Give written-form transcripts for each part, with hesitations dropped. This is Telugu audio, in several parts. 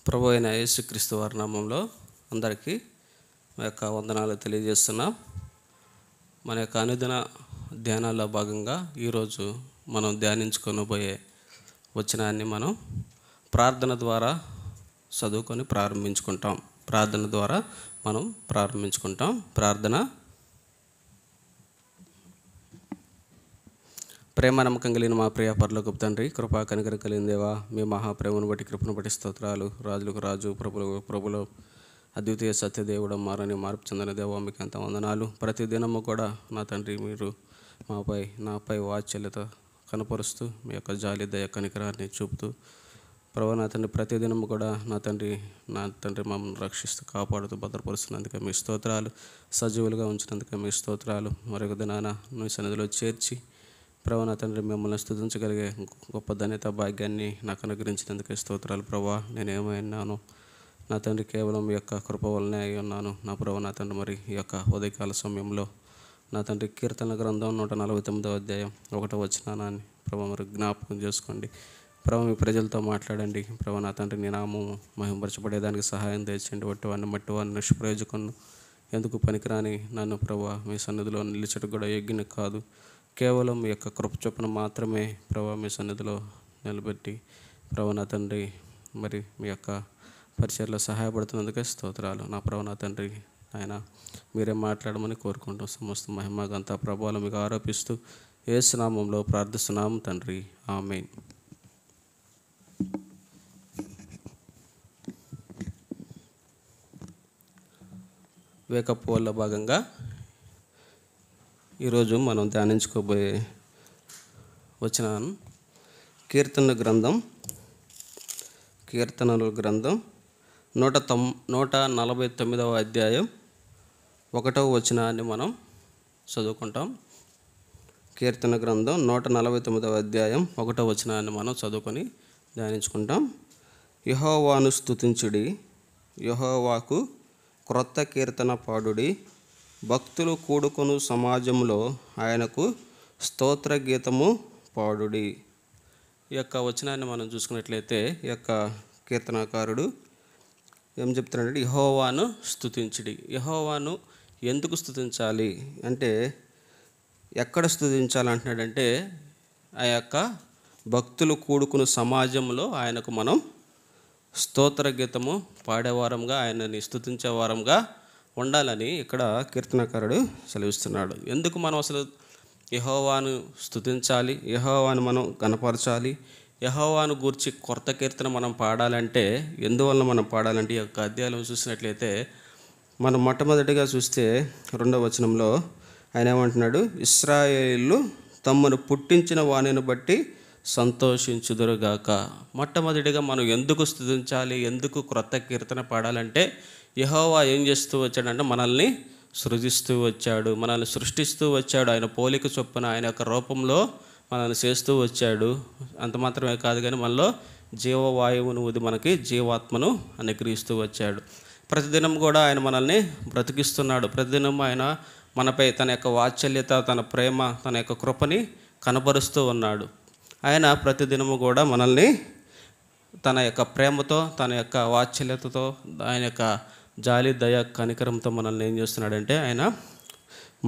ప్రభు అయిన యేసుక్రీస్తు వారి నామంలో అందరికీ మా యొక్క వందనాలు తెలియజేస్తున్నాం. మన యొక్క అనుదిన ధ్యానాల్లో భాగంగా ఈరోజు మనం ధ్యానించుకొనబోయే వచనాన్ని మనం ప్రార్థన ద్వారా చదువుకొని ప్రారంభించుకుంటాం. ప్రార్థన. ప్రేమ నమ్మకం కలిగిన మా ప్రియ పరలోకపు తండ్రి, కృపా కనికరం కలిగిన దేవా, మీ మహాప్రేమను బట్టి కృపను బట్టి స్తోత్రాలు. రాజులకు రాజు, ప్రభులు అద్వితీయ సత్యదేవుడు, మారని మార్పు చెందిన దేవా, మీకు ఎంత వందనాలు. ప్రతిదినము కూడా నా తండ్రి మీరు నాపై వాత్సల్యత కనపరుస్తూ మీ యొక్క జాలి దయ కనికరాన్ని చూపుతూ ప్రభు నా తండ్రి ప్రతిదినము కూడా నా తండ్రి మమ్మల్ని రక్షిస్తూ కాపాడుతూ భద్రపరుస్తున్నందుకే మీ స్తోత్రాలు. సజీవులుగా ఉంచినందుకే మీ స్తోత్రాలు. మరొక దినాన మీ సన్నిధిలో చేర్చి ప్రభు నా తండ్రి మిమ్మల్ని స్తుతించగలిగే గొప్ప ధన్యత భాగ్యాన్ని నాకు అనుగ్రహించినందుకే స్తోత్రాలు. ప్రభా, నేనేమైనాను నా తండ్రి కేవలం ఈ యొక్క కృప వల్లనే అయి ఉన్నాను. నా ప్రభు నా తండ్రి మరి ఈ యొక్క ఉదయకాల సమయంలో నా తండ్రి కీర్తన గ్రంథం 149వ అధ్యాయం 1వ వచనాన్ని ప్రభు మరి జ్ఞాపకం చేసుకోండి. ప్రభు మీ ప్రజలతో మాట్లాడండి. ప్రభు నా తండ్రి నీ నామము మహింపరచబడేదానికి సహాయం తెచ్చండి. మట్టివాడిని నిష్ప్రయోజకులను ఎందుకు పనికిరాని నన్ను ప్రభు మీ సన్నిధిలో నిలిచడం కూడా యోగ్యుని కాదు. కేవలం మీ యొక్క కృప చొప్పున మాత్రమే ప్రభు మీ సన్నిధిలో నిలబెట్టి ప్రభు నా తండ్రి మరి మీ యొక్క పరిచయలో సహాయపడుతున్నందుకే స్తోత్రాలు. నా ప్రభు నా తండ్రి ఆయన మీరే మాట్లాడమని కోరుకుంటూ సమస్త మహిమ గంత ప్రభావాలు మీకు ఆరోపిస్తూ యేసు నామంలో ప్రార్థిస్తున్నాము తండ్రి, ఆమేన్. వేకప్ వల్ల భాగంగా ఈరోజు మనం ధ్యానించుకోబోయే వచనం కీర్తనల గ్రంథం 149వ అధ్యాయం 1వ వచనాన్ని మనం చదువుకుంటాం. కీర్తన గ్రంథం 149వ అధ్యాయం 1వ వచనాన్ని మనం చదువుకొని ధ్యానించుకుంటాం. యెహోవాను స్తుతించుడి, యెహోవాకు క్రొత్త కీర్తన పాడుడి, భక్తులు కూడుకొను సమాజంలో ఆయనకు స్తోత్ర గీతము పాడుడి. ఈ యొక్క వచనాన్ని మనం చూసుకున్నట్లయితే ఈ యొక్క కీర్తనాకారుడు ఏం చెప్తున్నాడంటే యెహోవాను స్తుతించుడి. యెహోవాను ఎందుకు స్తుతించాలి అంటే, ఎక్కడ స్తుతించాలంటున్నాడంటే ఆ యొక్క భక్తులు కూడుకున్న సమాజంలో ఆయనకు మనం స్తోత్ర గీతము పాడేవారంగా, ఆయనని స్తుతించే వారంగా ఉండాలని ఇక్కడ కీర్తనకారుడు సెలవిస్తున్నాడు. ఎందుకు మనం అసలు యెహోవాను స్తుతించాలి, యెహోవాను మనం కనపరచాలి, యెహోవాను గూర్చి కొత్త కీర్తన మనం పాడాలంటే ఎందువల్ల మనం పాడాలంటే ఈ యొక్క అధ్యాయం చూసినట్లయితే మనం మొట్టమొదటిగా చూస్తే 2వ వచనంలో ఆయన ఏమంటున్నాడు, ఇశ్రాయేలు తమను పుట్టించిన వానిని బట్టి సంతోషించుదురుగాక. మొట్టమొదటిగా మనం ఎందుకు స్తుతించాలి, ఎందుకు క్రొత్త కీర్తన పాడాలంటే యెహోవా ఏం చేస్తూ వచ్చాడంటే మనల్ని సృజిస్తూ వచ్చాడు, మనల్ని సృష్టిస్తూ వచ్చాడు. ఆయన పోలిక చొప్పున ఆయన యొక్క రూపంలో మనల్ని చేస్తూ వచ్చాడు. అంత మాత్రమే కాదు కానీ మనలో జీవవాయువును ఊది మనకి జీవాత్మను అనుగ్రహిస్తూ వచ్చాడు. ప్రతిదినం కూడా ఆయన మనల్ని బ్రతికిస్తున్నాడు. ప్రతిదినం ఆయన మనపై తన యొక్క వాత్సల్యత, తన ప్రేమ, తన యొక్క కృపని కనబరుస్తూ ఉన్నాడు. ఆయన ప్రతిదినము కూడా మనల్ని తన యొక్క ప్రేమతో, తన యొక్క వాత్సల్యతతో, ఆయన యొక్క జాలి దయ కనికరంతో మనల్ని ఏం చేస్తున్నాడంటే ఆయన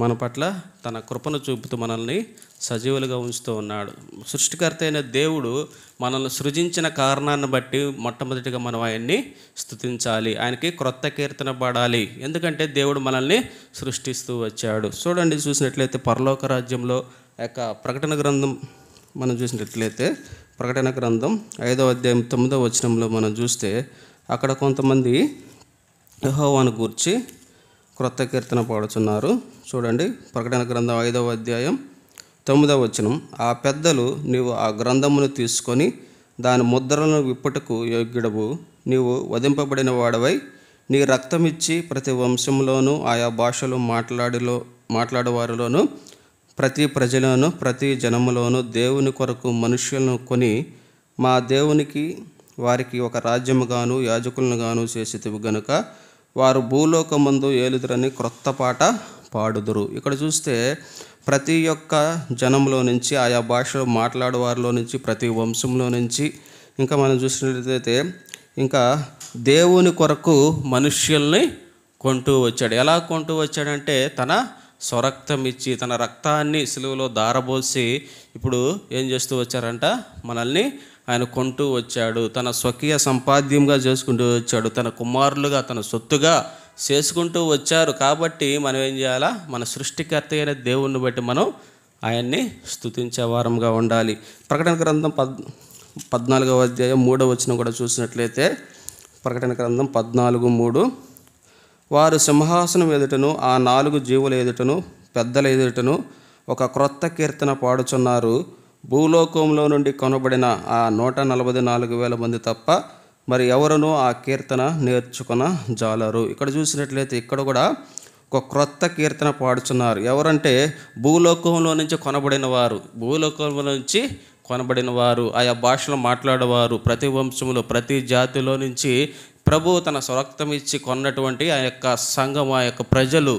మన పట్ల తన కృపను చూపుతూ మనల్ని సజీవులుగా ఉంచుతూ ఉన్నాడు. సృష్టికర్త అయిన దేవుడు మనల్ని సృజించిన కారణాన్ని బట్టి మొట్టమొదటిగా మనం ఆయన్ని స్తుతించాలి, ఆయనకి క్రొత్త కీర్తన పాడాలి. ఎందుకంటే దేవుడు మనల్ని సృష్టిస్తూ వచ్చాడు. చూడండి, చూసినట్లయితే పరలోక రాజ్యంలో యొక్క ప్రకటన గ్రంథం మనం చూసినట్లయితే ప్రకటన గ్రంథం 5వ అధ్యాయం 9వ వచనంలో మనం చూస్తే అక్కడ కొంతమంది యెహోవాను గూర్చి క్రొత్త కీర్తన పాడుతున్నారు. చూడండి, ప్రకటన గ్రంథం 5వ అధ్యాయం 9వ వచనం, ఆ పెద్దలు నీవు ఆ గ్రంథమును తీసుకొని దాని ముద్రలను విప్పుటకు యోగ్యుడవు, నీవు వధింపబడిన వాడవై నీ రక్తమిచ్చి ప్రతి వంశంలోనూ ఆయా భాషలు మాట్లాడేవారిలోనూ ప్రతి ప్రజలను ప్రతి జనములోను దేవుని కొరకు మనుష్యులను కొని మా దేవునికి వారికి ఒక రాజ్యముగాను యాజకులను గాను చేసితివి గనుక వారు భూలోకమందు ఏలుదురని క్రొత్త పాట పాడుదురు. ఇక్కడ చూస్తే ప్రతి ఒక్క జనంలో నుంచి, ఆయా భాషలు మాట్లాడే వారిలో నుంచి, ప్రతి వంశంలో నుంచి, ఇంకా మనం చూసినట్లయితే ఇంకా దేవుని కొరకు మనుష్యుల్ని కొంటూ వచ్చాడు. ఎలా కొంటూ వచ్చాడంటే తన స్వరక్తం ఇచ్చి, తన రక్తాన్ని సిలువలో దారబోసి ఇప్పుడు ఏం చేస్తూ వచ్చారంట, మనల్ని ఆయన కొంటూ వచ్చాడు. తన స్వకీయ సంపాద్యంగా చేసుకుంటూ వచ్చాడు. తన కుమారులుగా, తన సొత్తుగా చేసుకుంటూ వచ్చారు. కాబట్టి మనం ఏం చేయాలా, మన సృష్టికర్త అయిన దేవుణ్ణి బట్టి మనం ఆయన్ని స్తుతించే వారంగా ఉండాలి. ప్రకటన గ్రంథం 14వ అధ్యాయం 3వ వచనం కూడా చూసినట్లయితే, ప్రకటన గ్రంథం 14:3, వారు సింహాసనం ఎదుటను ఆ 4 జీవుల ఎదుటను పెద్దల ఎదుటను ఒక క్రొత్త కీర్తన పాడుచున్నారు. భూలోకంలో నుండి కొనబడిన ఆ 144,000 మంది తప్ప మరి ఎవరునూ ఆ కీర్తన నేర్చుకున్న జాలరు. ఇక్కడ చూసినట్లయితే ఇక్కడ కూడా ఒక క్రొత్త కీర్తన పాడుచున్నారు. ఎవరంటే భూలోకంలో నుంచి కొనబడిన వారు, భూలోకంలో నుంచి కొనబడిన వారు, ఆయా భాషలో మాట్లాడేవారు, ప్రతి వంశములో ప్రతి జాతిలో నుంచి ప్రభు తన స్వరక్తం ఇచ్చి కొన్నటువంటి ఆ యొక్క సంఘం, ఆ యొక్క ప్రజలు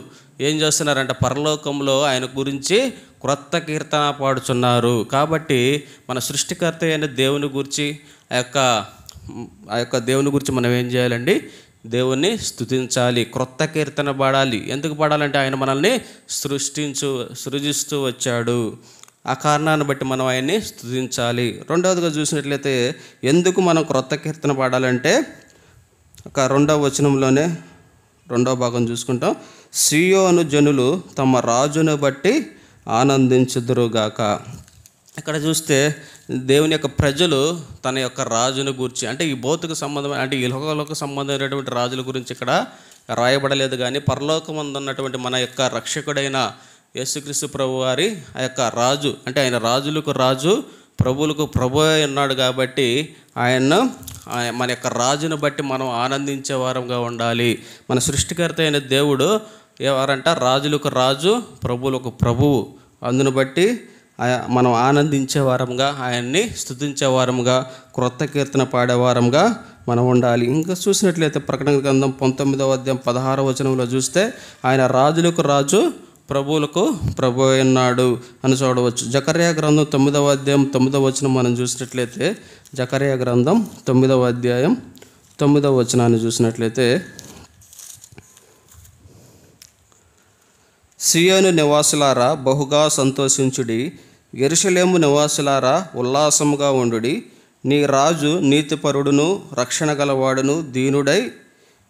ఏం చేస్తున్నారంటే పరలోకంలో ఆయన గురించి క్రొత్త కీర్తన పాడుచున్నారు. కాబట్టి మన సృష్టికర్త అయిన దేవుని గురించి ఆ యొక్క దేవుని గురించి మనం ఏం చేయాలండి, దేవుణ్ణి స్తుతించాలి, క్రొత్త కీర్తన పాడాలి. ఎందుకు పాడాలంటే ఆయన మనల్ని సృజిస్తూ వచ్చాడు. ఆ కారణాన్ని బట్టి మనం ఆయన్ని స్తుతించాలి. రెండవదిగా చూసినట్లయితే ఎందుకు మనం క్రొత్త కీర్తన పాడాలంటే ఒక 2వ వచనంలోనే 2వ భాగం చూసుకుంటాం. సీయోను జనులు తమ రాజును బట్టి ఆనందించుదురుగాక. ఇక్కడ చూస్తే దేవుని యొక్క ప్రజలు తన యొక్క రాజును గురించి, అంటే ఈ భౌతిక సంబంధమైన, అంటే ఈ లోక సంబంధమైనటువంటి రాజుల గురించి ఇక్కడ రాయబడలేదు. కానీ పరలోకమందు ఉన్నటువంటి మన యొక్క రక్షకుడైన యేసుక్రీస్తు ప్రభు వారి ఆ యొక్క రాజు, అంటే ఆయన రాజులకు రాజు, ప్రభువులకు ప్రభు ఉన్నాడు. కాబట్టి మన యొక్క రాజును బట్టి మనం ఆనందించే వారంగా ఉండాలి. మన సృష్టికర్త అయిన దేవుడు ఎవరంట, రాజులకు రాజు, ప్రభువులకు ప్రభువు. అందును బట్టి మనం ఆనందించే వారంగా, ఆయన్ని స్తుతించే వారంగా, క్రొత్త కీర్తన పాడేవారంగా మనం ఉండాలి. ఇంకా చూసినట్లయితే ప్రకటన గ్రంథం 19వ అధ్యాయం 16వ వచనంలో చూస్తే ఆయన రాజులకు రాజు, ప్రభువులకు ప్రభు అన్నాడు అని చూడవచ్చు. జకర్యా గ్రంథం 9వ అధ్యాయం 9వ వచనం మనం చూసినట్లయితే, జకర్యా గ్రంథం 9వ అధ్యాయం 9వ వచనాన్ని చూసినట్లయితే, సియోను నివాసులారా బహుగా సంతోషించుడి, యెరూషలేము నివాసులారా ఉల్లాసముగా ఉండుడి. నీ రాజు నీతిపరుడును రక్షణ గలవాడును దీనుడై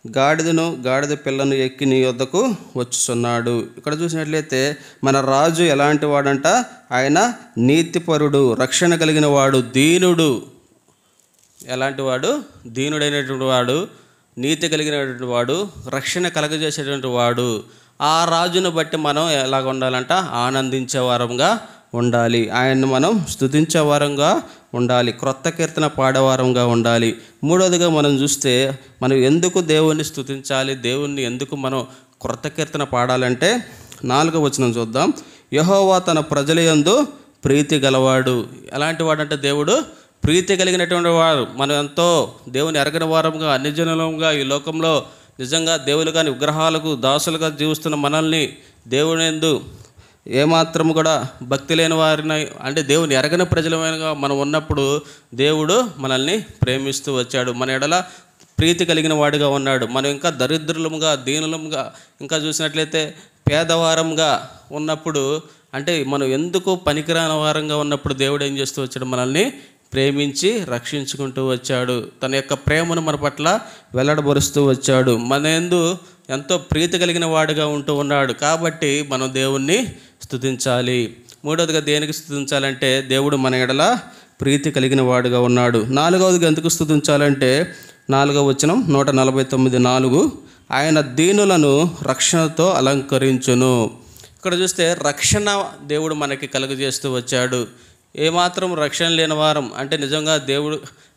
గాడిద పిల్లను ఎక్కి నీ వద్దకు వచ్చుచున్నాడు. ఇక్కడ చూసినట్లయితే మన రాజు ఎలాంటి వాడంట, ఆయన నీతిపరుడు, రక్షణ కలిగిన వాడు, దీనుడు. ఎలాంటి వాడు, దీనుడైనటువంటి వాడు, నీతి కలిగినటువంటి వాడు, రక్షణ కలగజేసేటువంటి వాడు. ఆ రాజును బట్టి మనం ఎలాగ ఉండాలంట, ఆనందించే వారంగా ఉండాలి. ఆయన్ని మనం స్తుతించే వారంగా ఉండాలి, క్రొత్త కీర్తన పాడేవారంగా ఉండాలి. మూడవదిగా మనం చూస్తే మనం ఎందుకు దేవుణ్ణి స్తుతించాలి, దేవుణ్ణి ఎందుకు మనం క్రొత్త కీర్తన పాడాలంటే 4వ వచనం చూద్దాం. యెహోవా తన ప్రజల యందు ప్రీతి గలవాడు. ఎలాంటి వాడంటే దేవుడు ప్రీతి కలిగినటువంటి వాడు. మనం ఎంతో దేవుని ఎరగని వారంగా, అన్యజనులంగా ఈ లోకంలో నిజంగా దేవులు కానీ విగ్రహాలకు దాసులుగా జీవిస్తున్న మనల్ని దేవుని యందు ఏమాత్రం కూడా భక్తి లేని వారిని, అంటే దేవుని ఎరగని ప్రజలమైనగా మనం ఉన్నప్పుడు దేవుడు మనల్ని ప్రేమిస్తూ వచ్చాడు, మన ఎడల ప్రీతి కలిగిన వాడిగా ఉన్నాడు. మనం ఇంకా దరిద్రులముగా, దీనులముగా, ఇంకా చూసినట్లయితే పేదవారంగా ఉన్నప్పుడు, అంటే మనం ఎందుకు పనికిరాని వారంగా ఉన్నప్పుడు దేవుడు ఏం చేస్తూ వచ్చాడు, మనల్ని ప్రేమించి రక్షించుకుంటూ వచ్చాడు. తన యొక్క ప్రేమను మన పట్ల వెల్లడబరుస్తూ వచ్చాడు. మన యందు ఎంతో ప్రీతి కలిగిన వాడుగా ఉంటూ ఉన్నాడు. కాబట్టి మనం దేవుణ్ణి స్తుతించాలి. మూడవదిగా దేనికి స్తుతించాలంటే దేవుడు మన ఎడల ప్రీతి కలిగిన వాడుగా ఉన్నాడు. 4వదిగా ఎందుకు స్తుతించాలంటే 4వ వచనం 149:4, ఆయన దీనులను రక్షణతో అలంకరించును. ఇక్కడ చూస్తే రక్షణ దేవుడు మనకి కలుగజేస్తూ వచ్చాడు. ఏమాత్రం రక్షణ లేని వారం, అంటే నిజంగా దేవుడు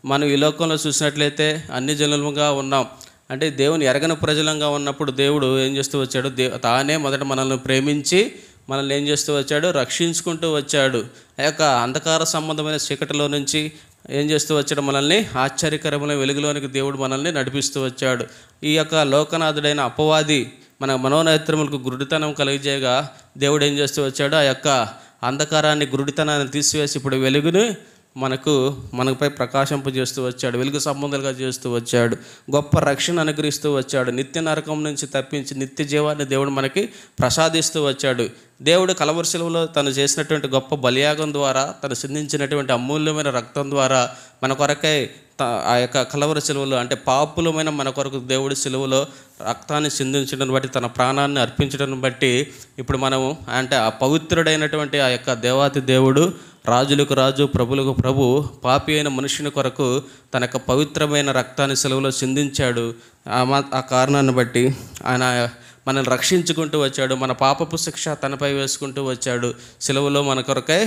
మనం ఈ లోకంలో చూసినట్లయితే అన్ని జనులుగా ఉన్నాం, అంటే దేవుని ఎరగని ప్రజలంగా ఉన్నప్పుడు దేవుడు ఏం చేస్తూ వచ్చాడు, తానే మొదట మనల్ని ప్రేమించి మనల్ని ఏం చేస్తూ వచ్చాడు, రక్షించుకుంటూ వచ్చాడు. ఆ యొక్క అంధకార సంబంధమైన చీకటిలో నుంచి ఏం చేస్తూ వచ్చాడు, మనల్ని ఆశ్చర్యకరమైన వెలుగులోనికి దేవుడు మనల్ని నడిపిస్తూ వచ్చాడు. ఈ యొక్క లోకనాథుడైన అపవాది మన మనోనేత్రములకు గురుడితనం కలిగజేయగా దేవుడు ఏం చేస్తూ వచ్చాడు, ఆ యొక్క అంధకారాన్ని, గురుడితనాన్ని తీసివేసి ఇప్పుడు వెలుగుని మనపై ప్రకాశింపజేస్తూ వచ్చాడు, వెలుగు సంబంధాలుగా చేస్తూ వచ్చాడు, గొప్ప రక్షణ అనుగ్రహిస్తూ వచ్చాడు, నిత్య నరకం నుంచి తప్పించి నిత్య జీవాన్ని దేవుడు మనకి ప్రసాదిస్తూ వచ్చాడు. దేవుడు కలవరి శిలువలో తను చేసినటువంటి గొప్ప బలియాగం ద్వారా, తను సిందించినటువంటి అమూల్యమైన రక్తం ద్వారా మన కొరకై ఆ యొక్క కలవరి శిలువలో అంటే పాపులమైన మన కొరకు దేవుడి శిలువలో రక్తాన్ని సిందించడం బట్టి, తన ప్రాణాన్ని అర్పించడం బట్టి ఇప్పుడు మనము అంటే ఆ పవిత్రుడైనటువంటి ఆ యొక్క దేవాతి దేవుడు, రాజులకు రాజు, ప్రభులకు ప్రభు, పాపి అయిన మనుషుని కొరకు తన యొక్క పవిత్రమైన రక్తాన్ని శిలువలో సిందించాడు. ఆ కారణాన్ని బట్టి ఆయన మనల్ని రక్షించుకుంటూ వచ్చాడు, మన పాపపు శిక్ష తనపై వేసుకుంటూ వచ్చాడు, శిలువలో మన కొరకై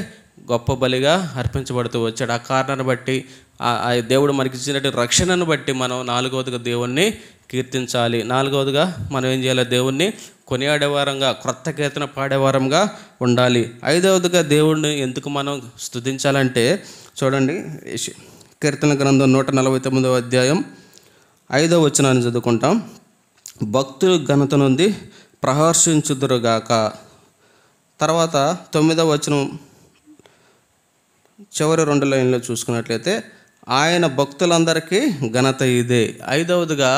గొప్ప బలిగా అర్పించబడుతూ వచ్చాడు. ఆ కారణాన్ని బట్టి ఆ దేవుడు మనకి ఇచ్చినటువంటి రక్షణను బట్టి మనం నాలుగవదిగా దేవుణ్ణి కీర్తించాలి. నాలుగవదిగా మనం ఏం చేయాలి? దేవుణ్ణి కొనియాడేవారంగా, క్రొత్త కీర్తన పాడేవారంగా ఉండాలి. ఐదవదిగా దేవుణ్ణి ఎందుకు మనం స్తుతించాలంటే చూడండి, కీర్తన గ్రంథం 149వ అధ్యాయం 5వ వచనాన్ని చదువుకుంటాం. భక్తులు ఘనత నుండి ప్రహర్షించుదురుగాక. తర్వాత 9వ వచనం చివరి 2 లైన్లో చూసుకున్నట్లయితే, ఆయన భక్తులందరికీ ఘనత ఇదే. ఐదవదిగా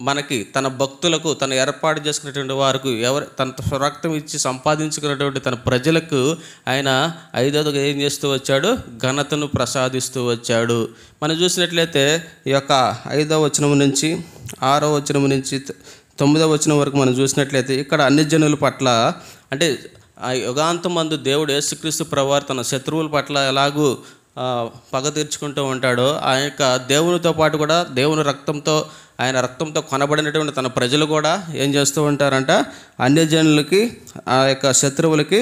మనకి తన భక్తులకు, తను ఏర్పాటు చేసుకున్నటువంటి వారికి, తన రక్తం ఇచ్చి సంపాదించుకున్నటువంటి తన ప్రజలకు ఆయన ఐదవదిగా ఏం చేస్తూ వచ్చాడు? ఘనతను ప్రసాదిస్తూ వచ్చాడు. మనం చూసినట్లయితే ఈ యొక్క 5వ వచనం నుంచి 6వ వచనం నుంచి 9వ వచనం వరకు మనం చూసినట్లయితే ఇక్కడ అన్ని జనుల పట్ల అంటే ఆ యుగాంతమందు దేవుడు యేసుక్రీస్తు ప్రభువారు తన శత్రువుల పట్ల ఎలాగూ పగ తీర్చుకుంటూ ఉంటాడో, ఆ యొక్క దేవునితో పాటు కూడా దేవుని రక్తంతో, ఆయన రక్తంతో కొనబడినటువంటి తన ప్రజలు కూడా ఏం చేస్తూ ఉంటారంట? అన్యజనులకి, ఆ యొక్క శత్రువులకి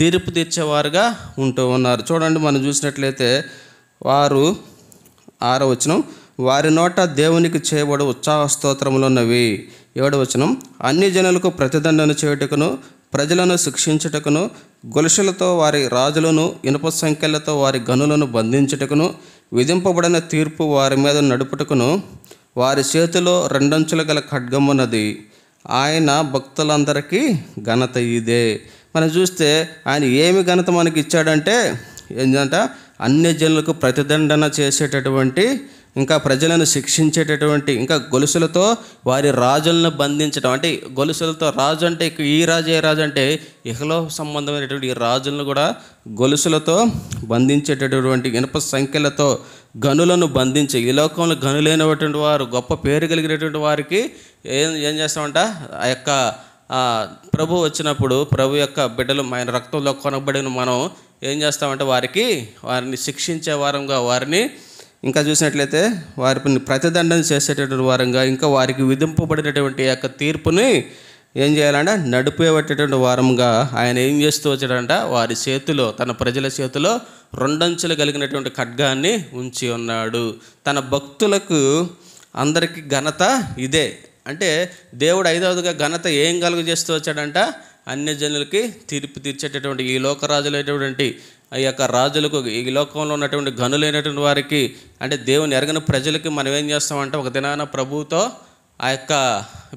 తీర్పు తీర్చేవారుగా ఉంటూ ఉన్నారు. చూడండి, మనం చూసినట్లయితే వారు 6వ వచనం, వారి నోట దేవునికి చేయబడు ఉత్సాహ స్తోత్రములు ఉన్నవి. 7వ వచనం, అన్ని జనులకు ప్రతిదండన చేయుటకును, ప్రజలను శిక్షించుటకును, గొలుసులతో వారి రాజులను, ఇనుప సంఖ్యలతో వారి గనులను బంధించుటకును, విధింపబడిన తీర్పు వారి మీద నడుపుటకును వారి చేతిలో 2 అంచులు గల ఖడ్గమున్నది. ఆయన భక్తులందరికీ ఘనత ఇదే. మనం చూస్తే ఆయన ఏమి ఘనత మనకి ఇచ్చాడంటే ఏంటంట? అన్ని జనులకు ప్రతిదండన చేసేటటువంటి, ఇంకా ప్రజలను శిక్షించేటటువంటి, ఇంకా గొలుసులతో వారి రాజులను బంధించడం. అంటే గొలుసులతో రాజు అంటే ఈ రాజు ఏ రాజు అంటే ఇహలో సంబంధమైనటువంటి ఈ రాజులను కూడా గొలుసులతో బంధించేటటువంటి, ఇనుప సంఖ్యలతో గనులను బంధించి, ఈ లోకంలో గనులైనటువంటి వారు, గొప్ప పేరు కలిగినటువంటి వారికి ఏం చేస్తామంట? ఆ యొక్క ప్రభు వచ్చినప్పుడు, ప్రభు యొక్క బిడ్డలు ఆయన రక్తంలో కొనబడిన మనం ఏం చేస్తామంటే వారిని శిక్షించే వారంగా, వారిని ఇంకా చూసినట్లయితే వారిని ప్రతిదండన చేసేటటువంటి వారంగా, ఇంకా వారికి విధింపబడినటువంటి యొక్క తీర్పుని ఏం చేయాలంటే నడిపేటటువంటి వారంగా ఆయన ఏం చేస్తూ వచ్చాడంట? వారి చేతిలో, తన ప్రజల చేతిలో 2 అంచులు కలిగినటువంటి ఖడ్గాన్ని ఉంచి ఉన్నాడు. తన భక్తులకు అందరికీ ఘనత ఇదే. అంటే దేవుడు ఐదవదిగా ఘనత ఏం కలుగజేస్తూ వచ్చాడంట? అన్య జనులకి తీర్పు తీర్చేటటువంటి ఈ లోకరాజులైనటువంటి ఆ యొక్క రాజులకు, ఈ లోకంలో ఉన్నటువంటి గనులైనటువంటి వారికి, అంటే దేవుని ఎరగని ప్రజలకి మనం ఏం చేస్తామంటే ఒక దినాన ప్రభువుతో ఆ యొక్క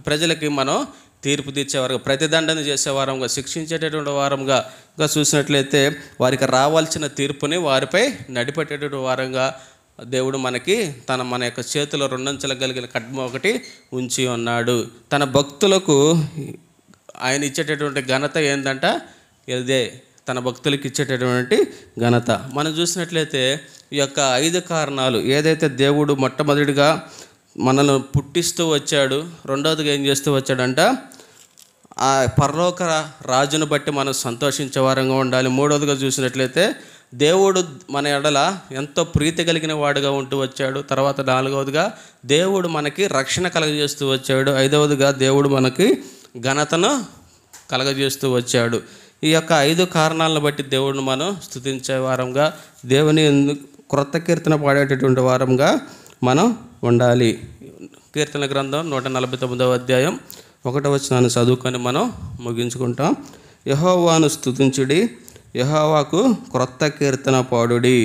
ప్రజలకి మనం తీర్పు తీర్చేవారుగా, ప్రతిదండన చేసేవారంగా, శిక్షించేటటువంటి వారంగా, ఇంకా చూసినట్లయితే వారికి రావాల్సిన తీర్పుని వారిపై నడిపేటటువంటి వారంగా దేవుడు మన యొక్క చేతిలో 2 అంచెలు కలిగిన ఖడ్గం ఒకటి ఉంచి ఉన్నాడు. తన భక్తులకు ఆయన ఇచ్చేటటువంటి ఘనత ఏంటంట? ఇదే తన భక్తులకు ఇచ్చేటటువంటి ఘనత. మనం చూసినట్లయితే ఈ యొక్క 5 కారణాలు ఏదైతే దేవుడు మొట్టమొదటిగా మనల్ని పుట్టిస్తూ వచ్చాడు, రెండవదిగా ఏం చేస్తూ వచ్చాడంట? ఆ పరలోక రాజును బట్టి మనం సంతోషించే వారంగా ఉండాలి. మూడవదిగా చూసినట్లయితే దేవుడు మన ఎడల ఎంతో ప్రీతి కలిగిన వాడుగా ఉంటూ వచ్చాడు. తర్వాత 4వదిగా దేవుడు మనకి రక్షణ కలగజేస్తూ వచ్చాడు. 5వదిగా దేవుడు మనకి ఘనతను కలగజేస్తూ వచ్చాడు. ఈ యొక్క 5 కారణాలను బట్టి దేవుడిని మనం స్తుతించే వారంగా, దేవుని క్రొత్త కీర్తన పాడేటటువంటి వారంగా మనం ఉండాలి. కీర్తన గ్రంథం 149వ అధ్యాయం 1వ వచనాన్ని చదువుకొని మనం ముగించుకుంటాం. యెహోవాను స్తుతించుడి, యెహోవాకు క్రొత్త కీర్తన పాడుడి,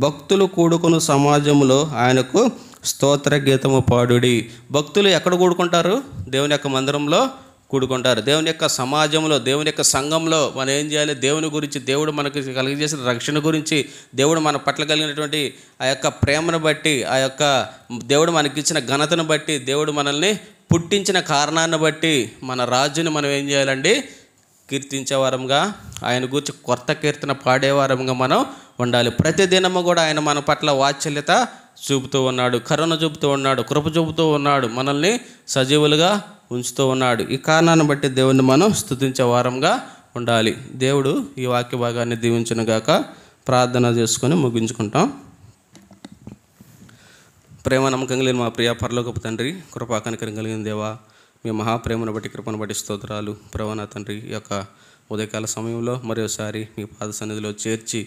భక్తులు కూడుకుని సమాజంలో ఆయనకు స్తోత్ర గీతము పాడుడి. భక్తులు ఎక్కడ కూడుకుంటారు? దేవుని యొక్క మందిరంలో కూడుకుంటారు. దేవుని యొక్క సమాజంలో, దేవుని యొక్క సంఘంలో మనం ఏం చేయాలి? దేవుని గురించి, దేవుడు మనకు కలిగజేసిన రక్షణ గురించి, దేవుడు మన పట్ల కలిగినటువంటి ఆ యొక్క ప్రేమను బట్టి, ఆ యొక్క దేవుడు మనకిచ్చిన ఘనతను బట్టి, దేవుడు మనల్ని పుట్టించిన కారణాన్ని బట్టి మన రాజుని మనం ఏం చేయాలండి? కీర్తించేవారంగా, ఆయన గురించి కొత్త కీర్తన పాడేవారంగా మనం ఉండాలి. ప్రతి దినము కూడా ఆయన మన పట్ల వాత్సల్యత చూపుతూ ఉన్నాడు, కరుణ చూపుతూ ఉన్నాడు, కృప చూపుతూ ఉన్నాడు, మనల్ని సజీవులుగా ఉంచుతూ ఉన్నాడు. ఈ కారణాన్ని బట్టి దేవుణ్ణి మనం స్తుతించే వారంగా ఉండాలి. దేవుడు ఈ వాక్య భాగాన్ని దీవించును గాక. ప్రార్థన చేసుకొని ముగించుకుంటాం. ప్రేమ నమ్మకం కలిగిన మా ప్రియ పరలోకపు తండ్రి, కృపా కనికరం కలిగిన దేవా, మీ మహాప్రేమను బట్టి, కృపను బట్టి స్తోత్రాలు. ప్రభా నా తండ్రి, ఈ యొక్క ఉదయకాల సమయంలో మరోసారి మీ పాద సన్నిధిలో చేర్చి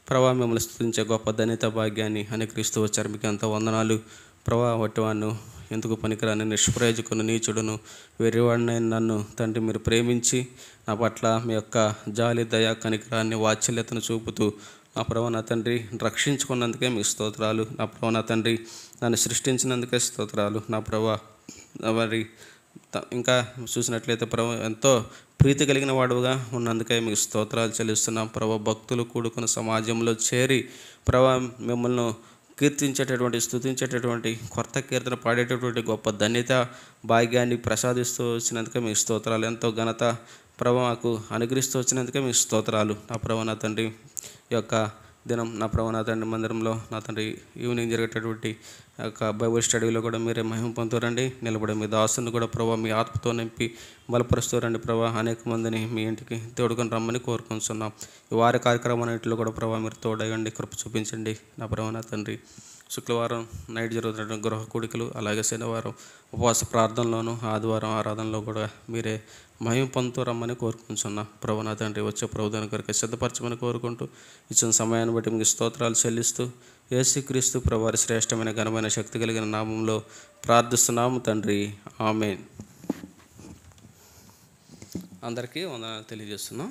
ప్రభా మిమ్మల్ని స్తుతించే గొప్ప ధన్యత భాగ్యాన్ని అనుగ్రహిస్తూ వచ్చారు. మీకు ఎంతో వందనాలు ప్రభా. వట్టివాను, ఎందుకు పనికిరాని, నిష్ప్రయోజకును, నీచుడును, వెర్రివాడినైన నన్ను తండ్రి మీరు ప్రేమించి నా పట్ల మీ యొక్క జాలి, దయ, కనికరాన్ని, వాత్సల్యతను చూపుతూ నా ప్రభా నా తండ్రి రక్షించుకున్నందుకే మీకు స్తోత్రాలు. నా ప్రభా నా తండ్రి నన్ను సృష్టించినందుకే స్తోత్రాలు. నా ప్రభా మరి ఇంకా చూసినట్లయితే ప్రభు ఎంతో ప్రీతి కలిగిన వాడుగా ఉన్నందుకే మీకు స్తోత్రాలు చెల్లిస్తున్నాం. ప్రభు భక్తులు కూడుకున్న సమాజంలో చేరి ప్రభు మిమ్మల్ని కీర్తించేటటువంటి, స్తుతించేటటువంటి, కొత్త కీర్తన పాడేటటువంటి గొప్ప ధన్యత భాగ్యాన్ని ప్రసాదిస్తూ వచ్చినందుకే మీకు స్తోత్రాలు. ఎంతో ఘనత ప్రభు మాకు అనుగ్రహిస్తూ వచ్చినందుకే మీకు స్తోత్రాలు. నా ప్రభు నా తండ్రి ఈ యొక్క దినం నా ప్రభు నా తండ్రి మందిరంలో నా తండ్రి ఈవినింగ్ జరిగేటటువంటి యొక్క బైబుల్ స్టడీలో కూడా మీరే మహిమ పొందుతారండి. నిలబడే మీ దాసుని కూడా ప్రభావ మీ ఆత్మతో నింపి బలపరుస్తారండి. ప్రభావ అనేక మందిని మీ ఇంటికి తోడుకొని రమ్మని కోరుకుంటున్నాం. ఈ వారి కార్యక్రమాన్నింటిలో కూడా ప్రభావ మీరు తోడయండి, కృప చూపించండి. నా ప్రభావ నా తండ్రి శుక్రవారం నైట్ జరుగుతున్న గృహ కూడికలు, అలాగే శనివారం ఉపవాస ప్రార్థనలోను, ఆదివారం ఆరాధనలో కూడా మీరే మహిమ పొందుతూ రమ్మని కోరుకుంటున్నాం. ప్రభు నా తండ్రి వచ్చే ప్రభుత్వాన్ని కొరకు సిద్ధపరచమని కోరుకుంటూ ఇచ్చిన సమయాన్ని బట్టి మీకు స్తోత్రాలు చెల్లిస్తూ యేసుక్రీస్తు ప్రభువారి శ్రేష్టమైన ఘనమైన శక్తి కలిగిన నామంలో ప్రార్థిస్తున్నాము తండ్రి. ఆమేన్. అందరికీ వందనాలు తెలియజేస్తున్నాం.